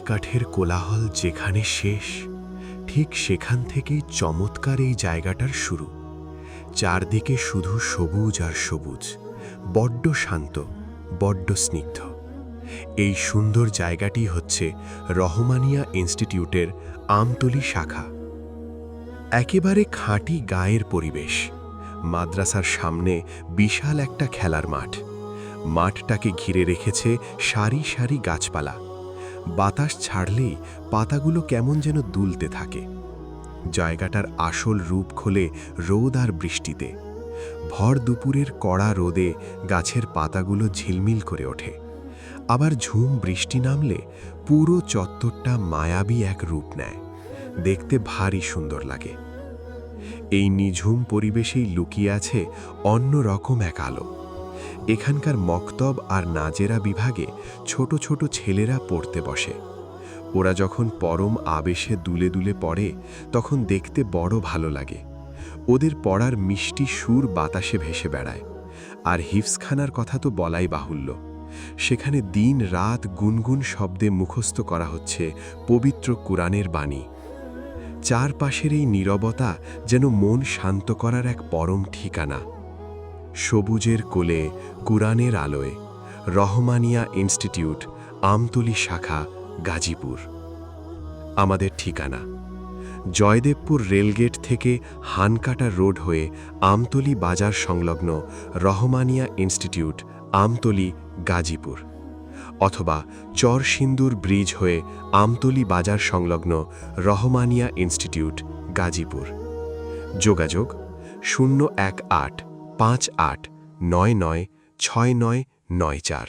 পাটকাঠের কোলাহল যেখানে শেষ, ঠিক সেখান থেকেই চমৎকার এই জায়গাটার শুরু। চারদিকে শুধু সবুজ আর সবুজ, বড্ড শান্ত, বড্ড স্নিগ্ধ। এই সুন্দর জায়গাটি হচ্ছে রহমানিয়া ইনস্টিটিউটের আমতলী শাখা। একেবারে খাঁটি গাঁয়ের পরিবেশ। মাদ্রাসার সামনে বিশাল একটা খেলার মাঠ। মাঠটাকে ঘিরে রেখেছে সারি সারি গাছপালা। বাতাস ছাড়লেই পাতাগুলো কেমন যেন দুলতে থাকে। জায়গাটার আসল রূপ খোলে রোদ আর বৃষ্টিতে। ভর দুপুরের কড়া রোদে গাছের পাতাগুলো ঝিলমিল করে ওঠে। আবার ঝুম বৃষ্টি নামলে পুরো চত্বরটা মায়াবী এক রূপ নেয়। দেখতে ভারী সুন্দর লাগে। এই নিঝুম পরিবেশেই লুকিয়ে আছে অন্য রকম এক আলো। এখানকার মক্তব আর নাজেরা বিভাগে ছোট ছোট ছেলেরা পড়তে বসে। ওরা যখন পরম আবেশে দুলে দুলে পড়ে, তখন দেখতে বড় ভালো লাগে। ওদের পড়ার মিষ্টি সুর বাতাসে ভেসে বেড়ায়। আর হিফজখানার কথা তো বলাই বাহুল্য। সেখানে দিন রাত গুনগুন শব্দে মুখস্থ করা হচ্ছে পবিত্র কুরআনের বাণী। চারপাশের এই নীরবতা যেন মন শান্ত করার এক পরম ঠিকানা। সবুজের কোলে, কুরআনের আলোয়, রহমানিয়া ইনস্টিটিউট, আমতলী শাখা, গাজীপুর। আমাদের ঠিকানা জয়দেবপুর রেলগেট থেকে হানকাটা রোড হয়ে আমতলী বাজার সংলগ্ন রহমানিয়া ইনস্টিটিউট, আমতলী, গাজীপুর। অথবা চরসিন্দুর ব্রিজ হয়ে আমতলী বাজার সংলগ্ন রহমানিয়া ইনস্টিটিউট, গাজীপুর। যোগাযোগ 01858996994।